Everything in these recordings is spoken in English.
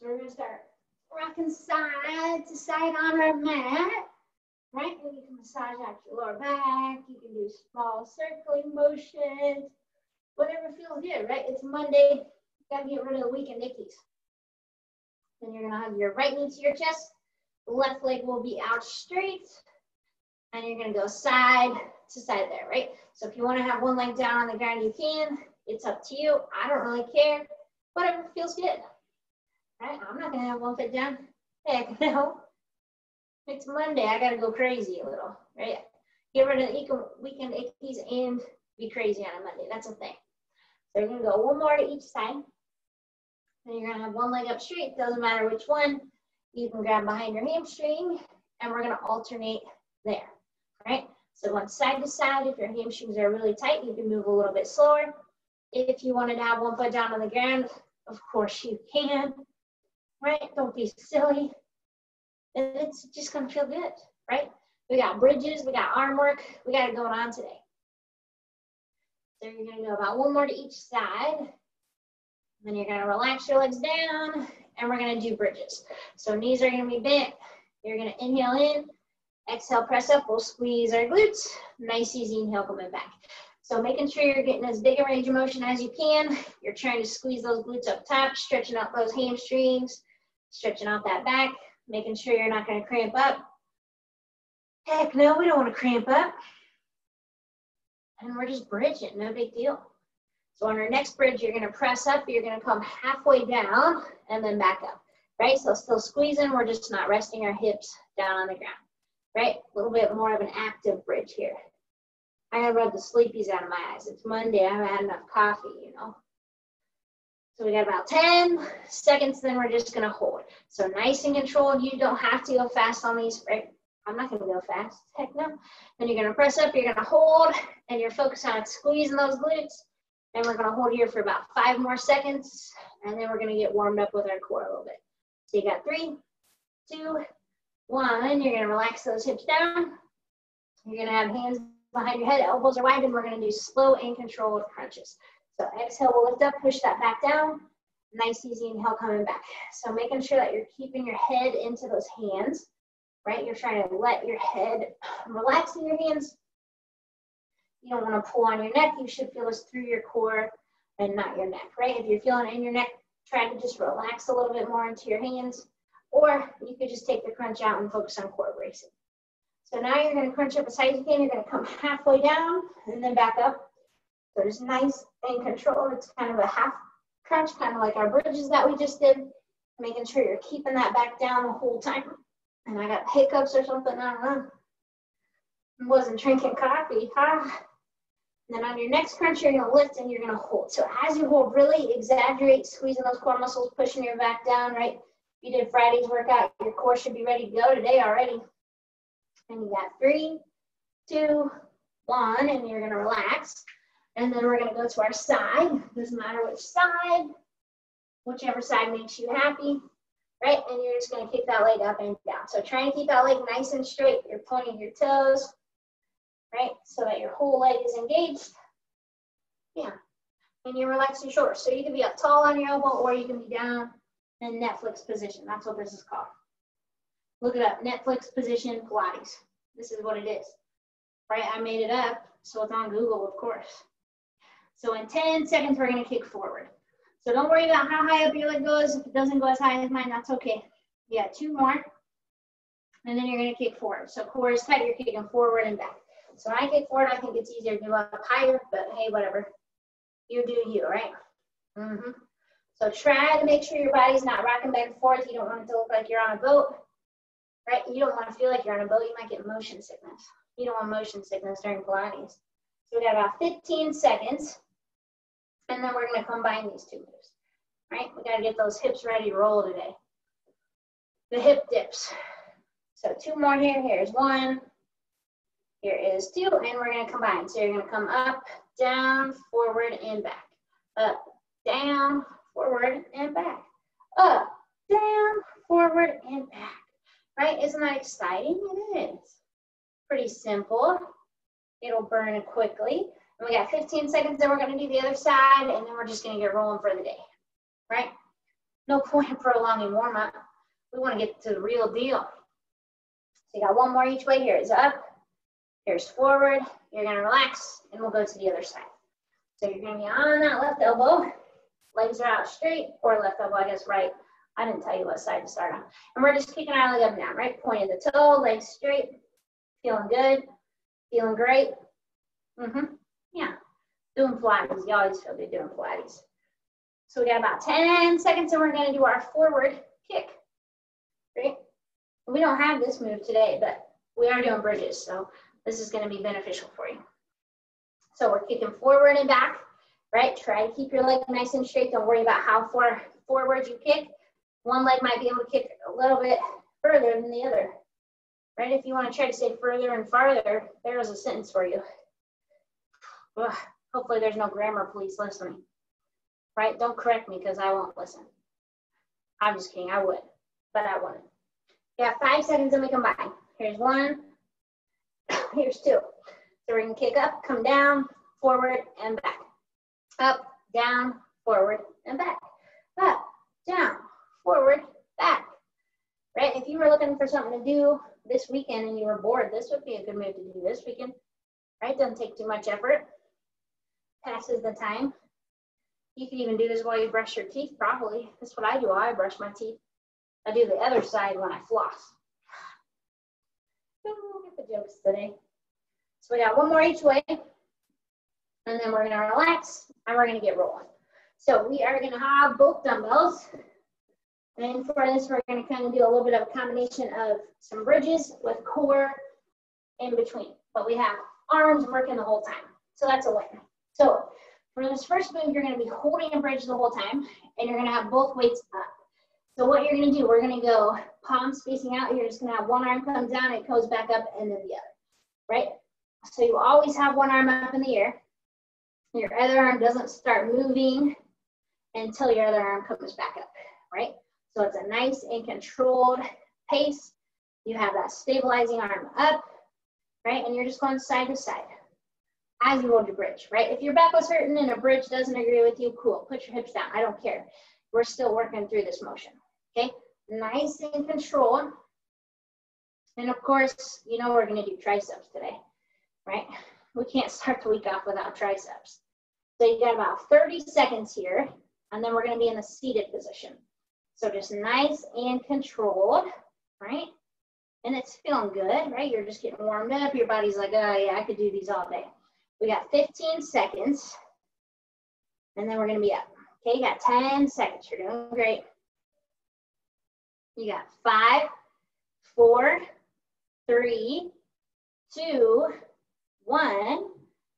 So we're gonna start rocking side to side on our mat, right? And you can massage out your lower back. You can do small circling motions, whatever feels good, right? It's Monday. You gotta get rid of the weekend ickies. Then you're gonna have your right knee to your chest. The left leg will be out straight. And you're gonna go side to side there, right? So if you wanna have one leg down on the ground, you can. It's up to you. I don't really care. Whatever feels good, right? I'm not gonna have one foot down. Heck no. It's Monday. I gotta go crazy a little, right? Get rid of the weekend ickies and be crazy on a Monday. That's a thing. So you're gonna go one more to each side. Then you're gonna have one leg up straight. Doesn't matter which one. You can grab behind your hamstring, and we're gonna alternate there, right? So one side to side. If your hamstrings are really tight, you can move a little bit slower. If you wanted to have one foot down on the ground, of course you can, right? Don't be silly. It's just gonna feel good, right? We got bridges, we got arm work, we got it going on today. So you're gonna go about one more to each side. Then you're gonna relax your legs down, and we're gonna do bridges. So knees are gonna be bent. You're gonna inhale in, exhale, press up. We'll squeeze our glutes. Nice, easy inhale coming back. So making sure you're getting as big a range of motion as you can. You're trying to squeeze those glutes up top, stretching out those hamstrings, stretching out that back, making sure you're not gonna cramp up. Heck no, we don't wanna cramp up. And we're just bridging, no big deal. So on our next bridge, you're gonna press up, you're gonna come halfway down and then back up, right? So still squeezing, we're just not resting our hips down on the ground, right? A little bit more of an active bridge here. I gotta rub the sleepies out of my eyes. It's Monday, I haven't had enough coffee, you know. So we got about 10 seconds, then we're just gonna hold. So nice and controlled, you don't have to go fast on these, right? I'm not gonna go fast, heck no. Then you're gonna press up, you're gonna hold, and you're focused on squeezing those glutes. And we're gonna hold here for about 5 more seconds, and then we're gonna get warmed up with our core a little bit. So you got 3, 2, 1. You're gonna relax those hips down. You're gonna have hands behind your head, elbows are wide, and we're gonna do slow and controlled crunches. So exhale, we'll lift up, push that back down. Nice, easy inhale coming back. So making sure that you're keeping your head into those hands, right? You're trying to let your head relax in your hands. You don't want to pull on your neck. You should feel this through your core and not your neck, right? If you're feeling it in your neck, try to just relax a little bit more into your hands, or you could just take the crunch out and focus on core bracing. So now you're going to crunch up as high as you can. You're going to come halfway down and then back up. So it's nice and controlled. It's kind of a half crunch, kind of like our bridges that we just did. Making sure you're keeping that back down the whole time. And I got hiccups or something, I don't know. I wasn't drinking coffee, huh? And then on your next crunch, you're gonna lift and you're gonna hold. So as you hold, really exaggerate squeezing those core muscles, pushing your back down, right? If you did Friday's workout, your core should be ready to go today already. And you got 3, 2, 1, and you're gonna relax. And then we're gonna go to our side. Doesn't matter which side, whichever side makes you happy, right? And you're just gonna kick that leg up and down. So try and keep that leg nice and straight. You're pointing your toes, right? So that your whole leg is engaged. Yeah. And you relax your shoulders. So you can be up tall on your elbow, or you can be down in Netflix position. That's what this is called. Look it up, Netflix position Pilates. This is what it is, right? I made it up, so it's on Google, of course. So in 10 seconds, we're gonna kick forward. So don't worry about how high up your leg goes. If it doesn't go as high as mine, that's okay. You got 2 more, and then you're gonna kick forward. So core is tight, you're kicking forward and back. So when I kick forward, I think it's easier to go up higher, but hey, whatever. You do you, right? So try to make sure your body's not rocking back and forth. You don't want it to look like you're on a boat, right? You don't want to feel like you're on a boat. You might get motion sickness. You don't want motion sickness during Pilates. So we got about 15 seconds, and then we're gonna combine these 2 moves, right? We gotta get those hips ready to roll today. The hip dips. So 2 more here. Here's 1. Here is 2, and we're gonna combine. So you're gonna come up, down, forward, and back. Up, down, forward, and back. Up, down, forward, and back. Right? Isn't that exciting? It is. Pretty simple. It'll burn quickly. And we got 15 seconds, then we're gonna do the other side, and then we're just gonna get rolling for the day. Right? No point in prolonging warm-up. We want to get to the real deal. So you got one more each way. Here's up, here's forward. You're going to relax, and we'll go to the other side. So you're going to be on that left elbow. Legs are out straight, or left elbow, I guess, right. I didn't tell you what side to start on. And we're just kicking our leg up and down, right? Pointing the toe, legs straight. Feeling good. Feeling great. Yeah. Doing Pilates. You always feel good doing Pilates. So we got about 10 seconds, and we're going to do our forward kick. Right? We don't have this move today, but we are doing bridges, so this is going to be beneficial for you. So we're kicking forward and back, right? Try to keep your leg nice and straight. Don't worry about how far forward you kick. One leg might be able to kick a little bit further than the other, right? If you want to try to stay further and farther, there's a sentence for you. Ugh, hopefully there's no grammar police listening, right? Don't correct me because I won't listen. I'm just kidding. I would, but I wouldn't. You got 5 seconds and we combine. Here's one. Here's two. So we're going to kick up, come down, forward, and back. Up, down, forward, and back. Up, down, forward, back. Right? If you were looking for something to do this weekend and you were bored, this would be a good move to do this weekend. Right? Doesn't take too much effort. Passes the time. You can even do this while you brush your teeth, probably. That's what I do while I brush my teeth. I do the other side when I floss. Don't get the jokes today. So we got one more each way, and then we're gonna relax, and we're gonna get rolling. So we are gonna have both dumbbells, and for this, we're gonna kind of do a little bit of a combination of some bridges with core in between. But we have arms working the whole time, so that's a win. So for this first move, you're gonna be holding a bridge the whole time, and you're gonna have both weights up. So what you're gonna do, we're gonna go palms facing out. You're just gonna have one arm come down, it goes back up, and then the other, right? So you always have one arm up in the air. Your other arm doesn't start moving until your other arm comes back up, right? So it's a nice and controlled pace. You have that stabilizing arm up, right? And you're just going side to side as you hold your bridge, right? If your back was hurting and a bridge doesn't agree with you, cool. Put your hips down. I don't care. We're still working through this motion, okay? Nice and controlled. And of course, you know we're going to do triceps today, right? We can't start the week off without triceps. So you got about 30 seconds here, and then we're going to be in the seated position. So just nice and controlled, right? And it's feeling good, right? You're just getting warmed up. Your body's like, oh yeah, I could do these all day. We got 15 seconds, and then we're going to be up. Okay, you got 10 seconds. You're doing great. You got 5, 4, 3, 2, 1,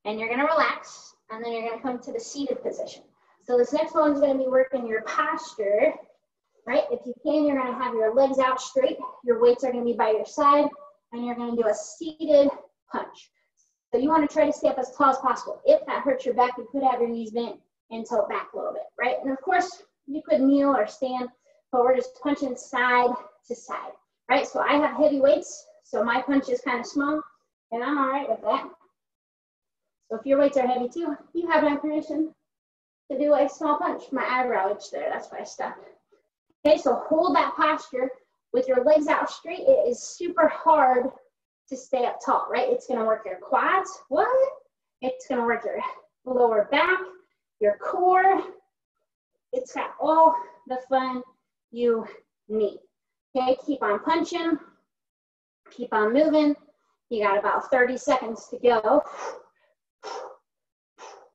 and you're going to relax, and then you're going to come to the seated position. So this next one is going to be working your posture, right? If you can, you're going to have your legs out straight. Your weights are going to be by your side, and you're going to do a seated punch. So you want to try to stay up as tall as possible. If that hurts your back, you could have your knees bent and tilt back a little bit, right? And of course, you could kneel or stand, but we're just punching side to side, right? So I have heavy weights, so my punch is kind of small, and I'm all right with that. So if your weights are heavy too, you have my permission to do a small punch. My eyebrow itch there, that's why I stopped. Okay, so hold that posture with your legs out straight. It is super hard to stay up tall, right? It's gonna work your quads, what? It's gonna work your lower back, your core. It's got all the fun you need. Okay, keep on punching, keep on moving. You got about 30 seconds to go.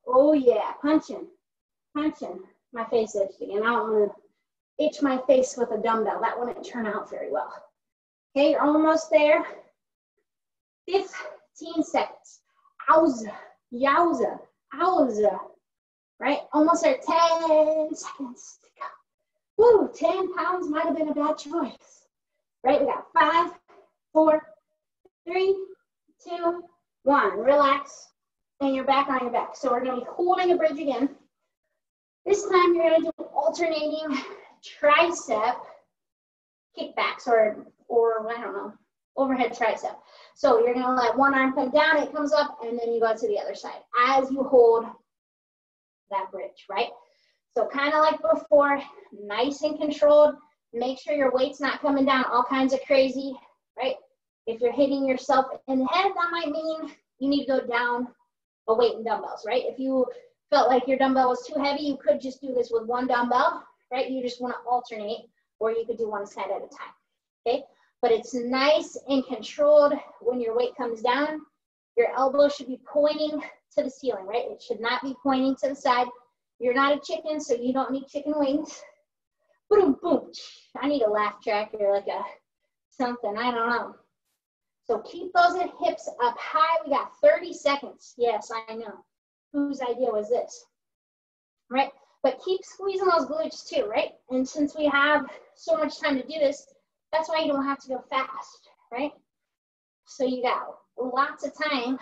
Oh yeah, punching, punching. My face itched again. I don't want to itch my face with a dumbbell. That wouldn't turn out very well. Okay, you're almost there. 15 seconds. Owza, yowza, owza. Right? Almost there. 10 seconds to go. Woo, 10 pounds might have been a bad choice. Right? We got 5, 4, 3, 2, 1. Relax. And you're back on your back. So we're going to be holding a bridge again. This time you're going to do alternating tricep kickbacks or I don't know, overhead tricep. So you're going to let one arm come down, it comes up, and then you go to the other side as you hold that bridge, right? So kind of like before, nice and controlled. Make sure your weight's not coming down all kinds of crazy, right? If you're hitting yourself in the head, that might mean you need to go down a weight in dumbbells, right? If you felt like your dumbbell was too heavy, you could just do this with one dumbbell, right? You just want to alternate, or you could do one set at a time, okay? But it's nice and controlled. When your weight comes down, your elbow should be pointing to the ceiling, right? It should not be pointing to the side. You're not a chicken, so you don't need chicken wings. Boom, boom. I need a laugh track or like a something, I don't know. So keep those hips up high. We got 30 seconds. Yes, I know. Whose idea was this? Right? But keep squeezing those glutes too, right? And since we have so much time to do this, that's why you don't have to go fast, right? So you got lots of time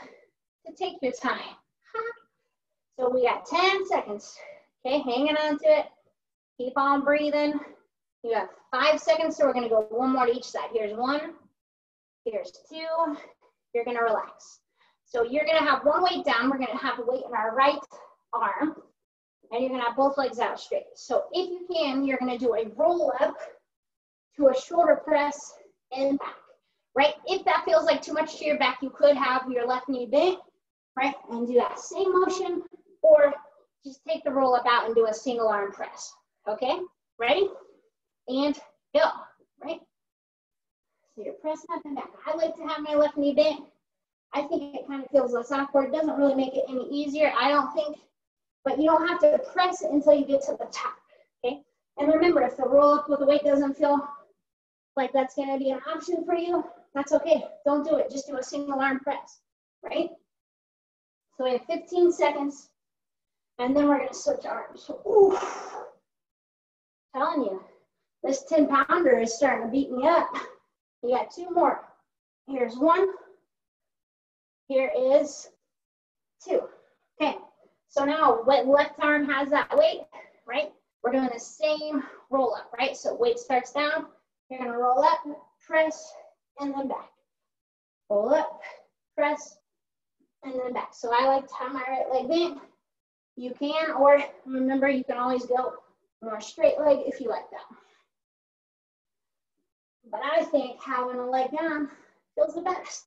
to take your time. So we got 10 seconds, okay? Hanging on to it. Keep on breathing. You have 5 seconds, so we're gonna go one more to each side. Here's 1, here's 2. You're gonna relax. So you're gonna have one weight down. We're gonna have a weight in our right arm, and you're gonna have both legs out straight. So if you can, you're gonna do a roll up to a shoulder press and back, right? If that feels like too much to your back, you could have your left knee bent, right? And do that same motion, or just take the roll up out and do a single arm press, okay? Ready? And go, right? So you're pressing up and back. I like to have my left knee bent. I think it kind of feels less awkward. It doesn't really make it any easier, I don't think, but you don't have to press it until you get to the top, okay? And remember, if the roll up with the weight doesn't feel like that's gonna be an option for you, that's okay. Don't do it, just do a single arm press, right? So we have 15 seconds, and then we're gonna switch arms. Ooh. Telling you, this 10-pounder is starting to beat me up. You got 2 more. Here's 1. Here is 2. Okay, so now when left arm has that weight, right? We're doing the same roll up, right? So weight starts down. You're gonna roll up, press, and then back. Roll up, press, and then back. So I like to have my right leg bent. You can, or remember, you can always go more straight leg if you like that. But I think having a leg down feels the best,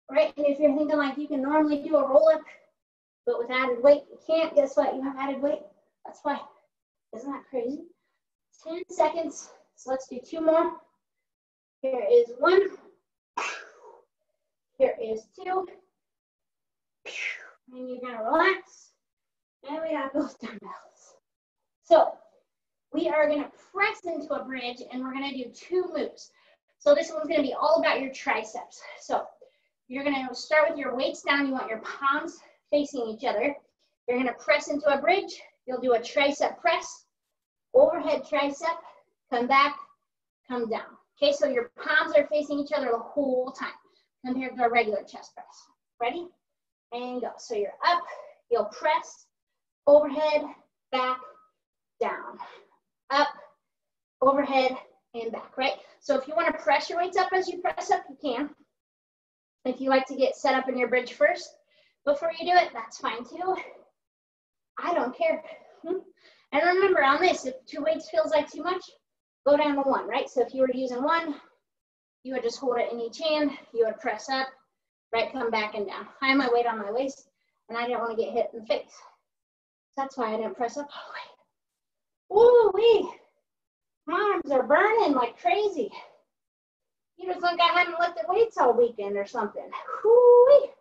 right? And if you're thinking like you can normally do a roll up, but with added weight, you can't, guess what? You have added weight. That's why. Isn't that crazy? 10 seconds. So let's do 2 more. Here is 1. Here is 2. And you're gonna relax. And we have both dumbbells. So we are gonna press into a bridge, and we're gonna do 2 moves. So this one's gonna be all about your triceps. So you're gonna start with your weights down. You want your palms facing each other. You're gonna press into a bridge. You'll do a tricep press, overhead tricep, come back, come down. Okay, so your palms are facing each other the whole time compared to a regular chest press. Ready? And go. So you're up, you'll press, overhead, back, down, up, overhead, and back, right? So if you want to press your weights up as you press up, you can. If you like to get set up in your bridge first before you do it, that's fine too. I don't care. And remember on this, if 2 weights feels like too much, go down to 1, right? So if you were using 1, you would just hold it in each hand, you would press up, right, come back and down. I have my weight on my waist, and I didn't want to get hit in the face. That's why I didn't press up all the way. Ooh-wee, my arms are burning like crazy. You just think I hadn't lifted weights all weekend or something. Ooh-wee.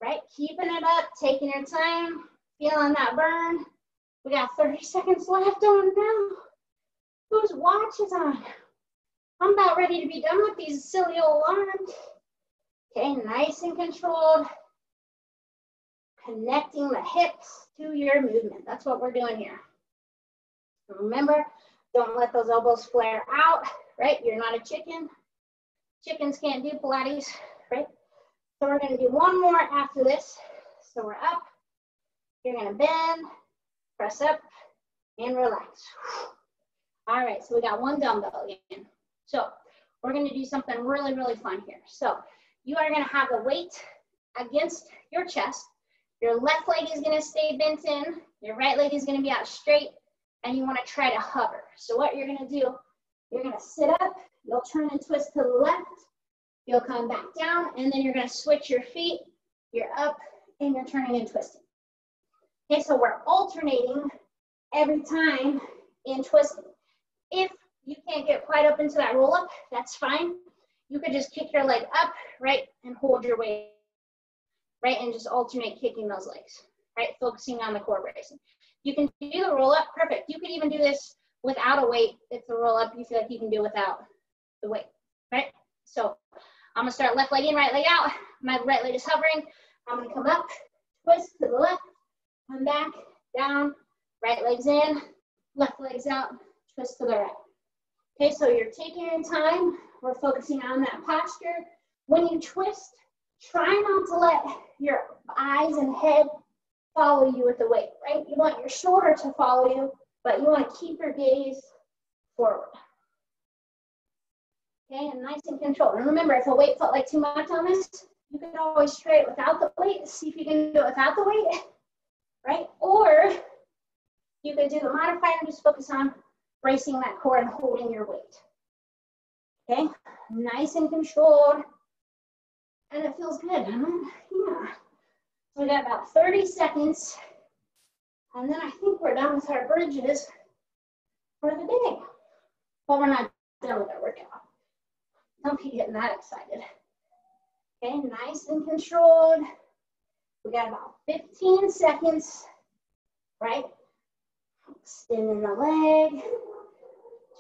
Right, keeping it up, taking your time, feeling that burn. We got 30 seconds left on now. Whose watch is on? I'm about ready to be done with these silly old arms. Okay, nice and controlled. Connecting the hips to your movement. That's what we're doing here. Remember, don't let those elbows flare out, right? You're not a chicken. Chickens can't do Pilates, right? So we're gonna do 1 more after this. So we're up. You're gonna bend, press up, and relax. All right, so we got 1 dumbbell again. So we're gonna do something really, really fun here. So you are gonna have the weight against your chest. Your left leg is gonna stay bent in. Your right leg is gonna be out straight, and you wanna try to hover. So what you're gonna do, you're gonna sit up, you'll turn and twist to the left, you'll come back down, and then you're gonna switch your feet, you're up, and you're turning and twisting. Okay, so we're alternating every time in twisting. If you can't get quite up into that roll up, that's fine. You could just kick your leg up, right, and hold your weight, right, and just alternate kicking those legs, right, focusing on the core bracing. You can do the roll up, perfect. You could even do this without a weight if the roll up you feel like you can do without the weight, right? So I'm gonna start left leg in, right leg out. My right leg is hovering. I'm gonna come up, twist to the left, come back, down, right leg's in, left leg's out, twist to the right. Okay, so you're taking your time. We're focusing on that posture. When you twist, try not to let your eyes and head follow you with the weight, right? You want your shoulder to follow you, but you want to keep your gaze forward. Okay, and nice and controlled. And remember, if a weight felt like too much on this, you can always try it without the weight, see if you can do it without the weight, right? Or you could do the modifier and just focus on bracing that core and holding your weight. Okay, nice and controlled. And it feels good, huh? Yeah. So we got about 30 seconds. And then I think we're done with our bridges for the day. But we're not done with our workout. Don't be getting that excited. Okay, nice and controlled. We got about 15 seconds, right? Extending the leg,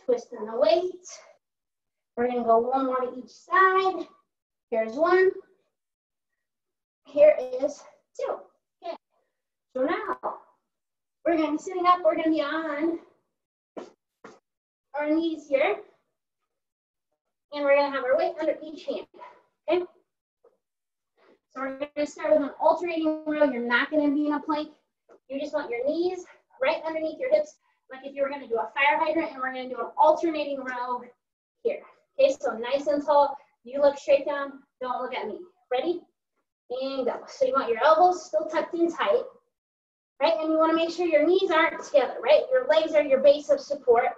twisting the weight. We're gonna go one more to each side. Here's one. Here is two. Okay. So now we're gonna be sitting up. We're gonna be on our knees here, and we're gonna have our weight under each hand. Okay. So we're gonna start with an alternating row. You're not gonna be in a plank. You just want your knees right underneath your hips, like if you were gonna do a fire hydrant, and we're gonna do an alternating row here. Okay, so nice and tall. You look straight down, don't look at me. Ready? And go. So you want your elbows still tucked in tight, right? And you wanna make sure your knees aren't together, right? Your legs are your base of support.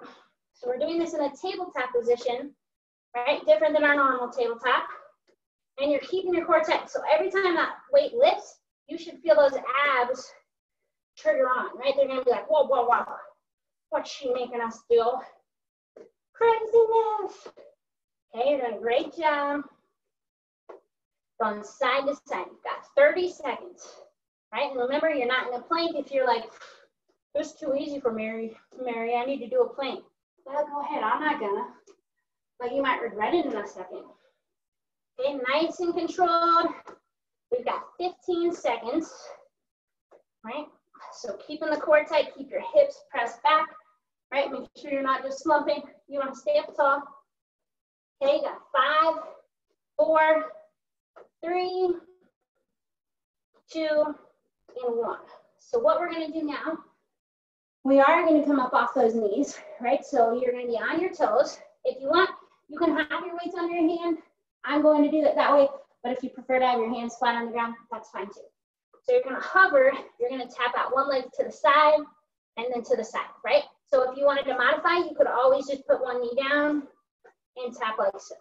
So we're doing this in a tabletop position, right? Different than our normal tabletop. And you're keeping your core tight. So every time that weight lifts, you should feel those abs trigger on, right? They're gonna be like, whoa, whoa, whoa. What's she making us do? Craziness. Okay, you're doing a great job. Going side to side. You've got 30 seconds, right? And remember, you're not in a plank if you're like, this is too easy for Mary. I need to do a plank. Well, go ahead, I'm not gonna. But you might regret it in a second. Okay, nice and controlled. We've got 15 seconds, right? So keeping the core tight, keep your hips pressed back, right? Make sure you're not just slumping. You want to stay up tall. Okay, you got 5, 4, 3, 2, and 1. So what we're going to do now, we are going to come up off those knees, right? So you're going to be on your toes. If you want, you can have your weights under your hand. I'm going to do it that way, but if you prefer to have your hands flat on the ground, that's fine too. So you're going to hover, you're going to tap out one leg to the side and then to the side, right? So if you wanted to modify, you could always just put one knee down and tap like so.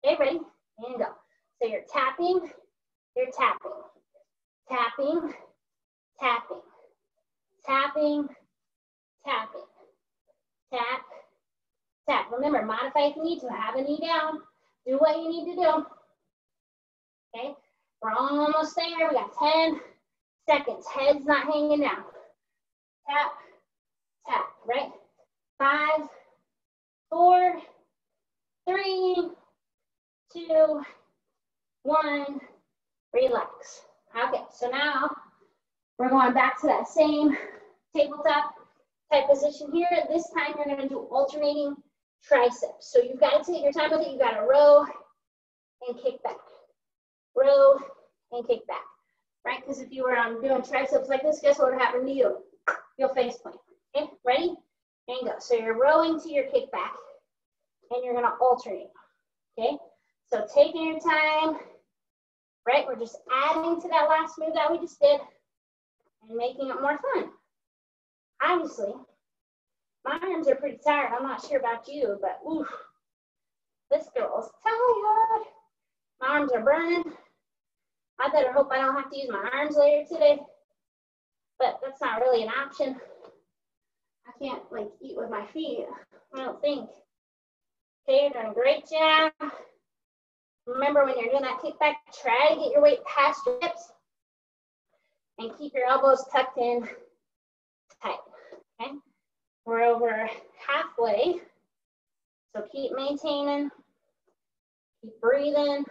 Okay, ready? And go. So you're tapping, tapping, tapping, tapping, tapping, tap, tap. Remember, modify if you need to. Have a knee down. Do what you need to do. Okay, we're almost there. We got 10 seconds. Head's not hanging down. Tap, tap, right? 5, 4, 3, 2, 1. Relax. Okay, so now we're going back to that same tabletop type position here. This time you're going to do alternating triceps. So you've got to take your time with it. You got to row and kick back. Row and kick back. Right? Because if you were doing triceps like this, guess what would happen to you? You'll face plant. Okay, ready? And go. So you're rowing to your kick back, and you're going to alternate. Okay? So taking your time, right? We're just adding to that last move that we just did and making it more fun. Obviously, my arms are pretty tired. I'm not sure about you, but oof, this girl is tired. My arms are burning. I better hope I don't have to use my arms later today, but that's not really an option. I can't like eat with my feet, I don't think. Okay, you're doing a great job. Remember when you're doing that kickback, try to get your weight past your hips and keep your elbows tucked in tight, okay? We're over halfway, so keep maintaining, keep breathing.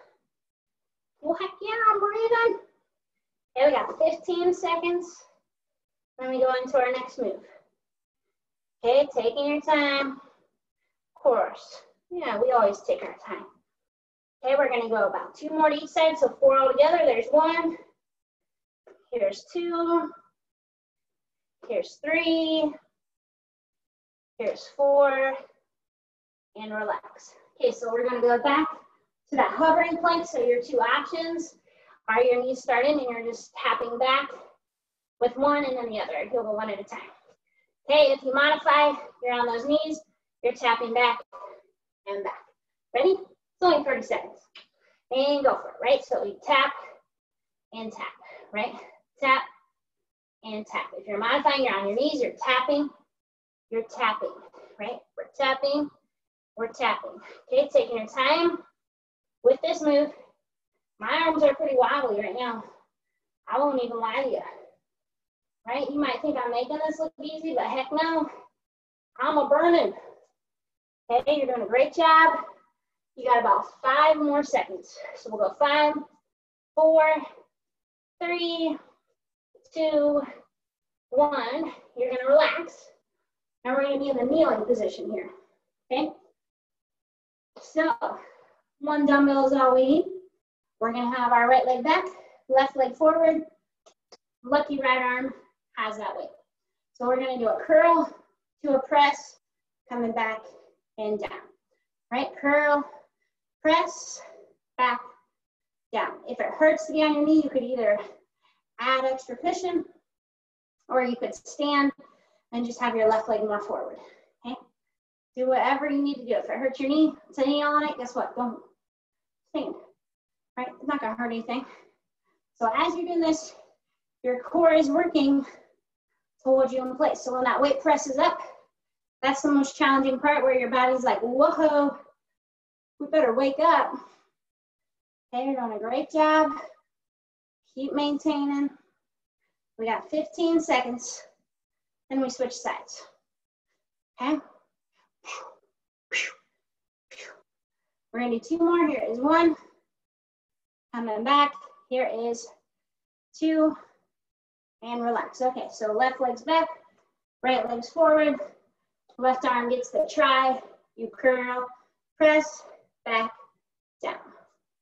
Well, heck yeah, I'm breathing. Okay, we got 15 seconds. Then we go into our next move. Okay, taking your time. Of course, yeah, we always take our time. Okay, we're gonna go about 2 more to each side, so 4 all together. There's 1, here's 2, here's 3, here's 4, and relax. Okay, so we're gonna go back to that hovering plank. So your 2 options are your knees starting and you're just tapping back with one and then the other. You'll go one at a time. Okay, if you modify, you're on those knees, you're tapping back and back. Ready? It's only 30 seconds. And go for it, right? So we tap and tap, right? Tap and tap. If you're modifying, you're on your knees, you're tapping, right? We're tapping, we're tapping. Okay, taking your time with this move. My arms are pretty wobbly right now. I won't even lie to you, right? You might think I'm making this look easy, but heck no, I'm a burning. Okay, you're doing a great job. You got about 5 more seconds. So we'll go 5, 4, 3, 2, 1. You're gonna relax. And we're gonna be in the kneeling position here, okay? So, 1 dumbbell is all we need. We're gonna have our right leg back, left leg forward. Lucky right arm has that weight. So we're gonna do a curl to a press, coming back and down, right? Curl, press, back, down. If it hurts to be on your knee, you could either add extra cushion or you could stand and just have your left leg more forward, okay? Do whatever you need to do. If it hurts your knee, it's a knee on it, guess what? Don't stand, right? It's not gonna hurt anything. So as you're doing this, your core is working to hold you in place. So when that weight presses up, that's the most challenging part where your body's like, whoa, we better wake up. Okay, you're doing a great job. Keep maintaining. We got 15 seconds, then we switch sides, okay? We're gonna do 2 more. Here is 1, coming back. Here is 2, and relax. Okay, so left leg's back, right leg's forward, left arm gets the try. You curl, press, back, down.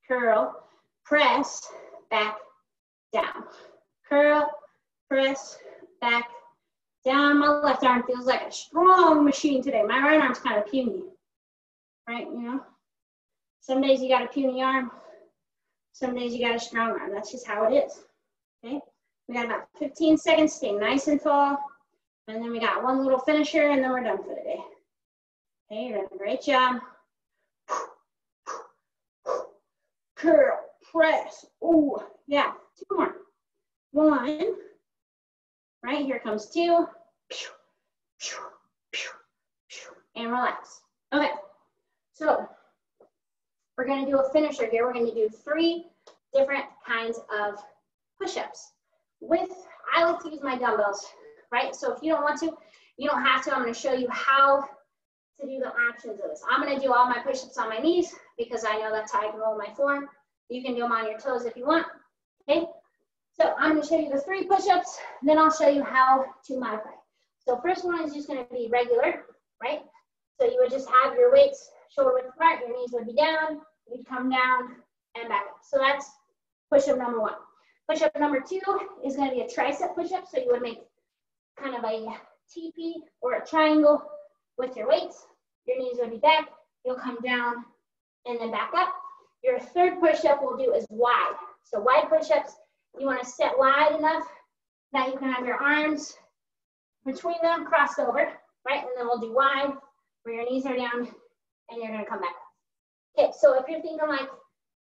Curl, press, back, down. Curl, press, back, down. My left arm feels like a strong machine today. My right arm's kind of puny, right? You know, some days you got a puny arm, some days you got a strong arm. That's just how it is, okay? We got about 15 seconds, stay nice and tall. And then we got 1 little finisher and then we're done for the day. Okay, you're doing a great job. Curl, press, ooh, yeah, 2 more. 1, right, here comes 2. And relax. Okay, so we're gonna do a finisher here. We're gonna do 3 different kinds of push-ups. I like to use my dumbbells, right? So if you don't want to, you don't have to. I'm gonna show you how to do the options of this. I'm gonna do all my push-ups on my knees because I know that's how I can roll my form. You can do them on your toes if you want, okay? So I'm gonna show you the 3 push-ups, then I'll show you how to modify. So first one is just gonna be regular, right? So you would just have your weights shoulder width apart, your knees would be down, you'd come down and back up. So that's push-up number 1. Push-up number 2 is gonna be a tricep push-up. So you would make kind of a TP or a triangle with your weights. Your knees would be back, you'll come down and then back up. Your 3rd push-up we'll do is wide. So wide push-ups, you wanna set wide enough that you can have your arms between them, crossed over, right? And then we'll do wide, where your knees are down, and you're gonna come back up. Okay, so if you're thinking like,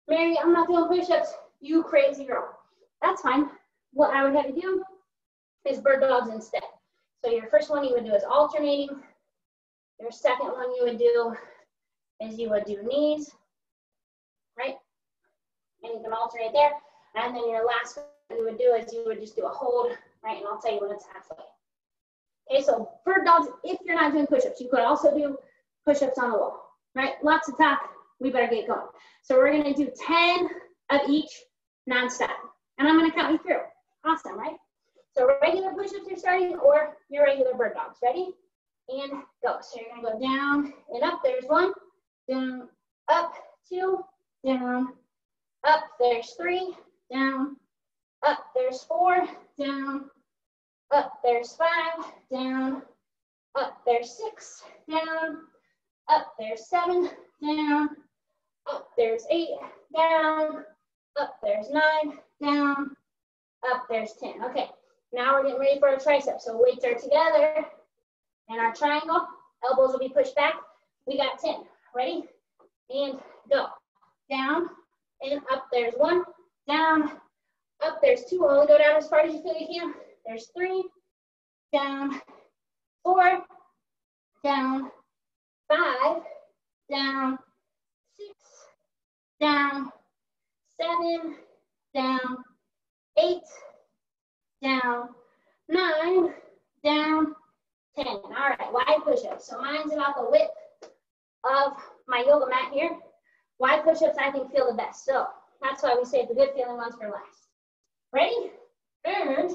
Mary, I'm not doing push-ups, you crazy girl. That's fine. What I would have you do is bird dogs instead. So your first one you would do is alternating. Your second one you would do is you would do knees, right? And you can alternate there. And then your last one you would do is you would just do a hold, right? And I'll tell you when it's halfway. Okay, so bird dogs, if you're not doing push-ups, you could also do push-ups on the wall, right? Lots of talk, we better get going. So we're gonna do 10 of each nonstop. And I'm gonna count you through. Awesome, right? So regular push-ups you're starting or your regular bird dogs. Ready? And go. So you're gonna go down and up. There's one, down, up, two, down, up, there's three, down, up, there's four, down, up, there's five, down, up, there's six, down, up, there's seven, down, up, there's 8, down, up, there's 9, down, up, there's 10. Okay, now we're getting ready for our triceps. So weights are together and our triangle, elbows will be pushed back. We got 10. Ready? And go. Down and up, there's 1, down, up, there's 2. Only go down as far as you feel you can. There's 3, down, 4, down, 5, down, 6, down, 7, down, 8, down, 9, down, 10. All right, wide push-ups. So mine's about the width of my yoga mat here. Wide push-ups I think feel the best. So that's why we save the good feeling ones for last. Ready? And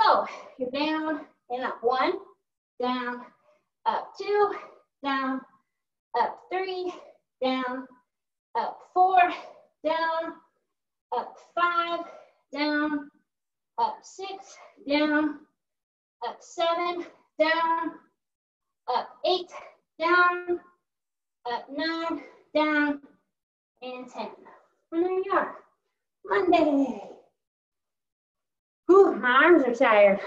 go. You're down and up. 1, down, up 2, down, up 3, down, up 4, down, up 5, down, up 6, down, up 7, down, up 8, down, up 9, down, and 10. And there you are. Monday. Whew, my arms are tired.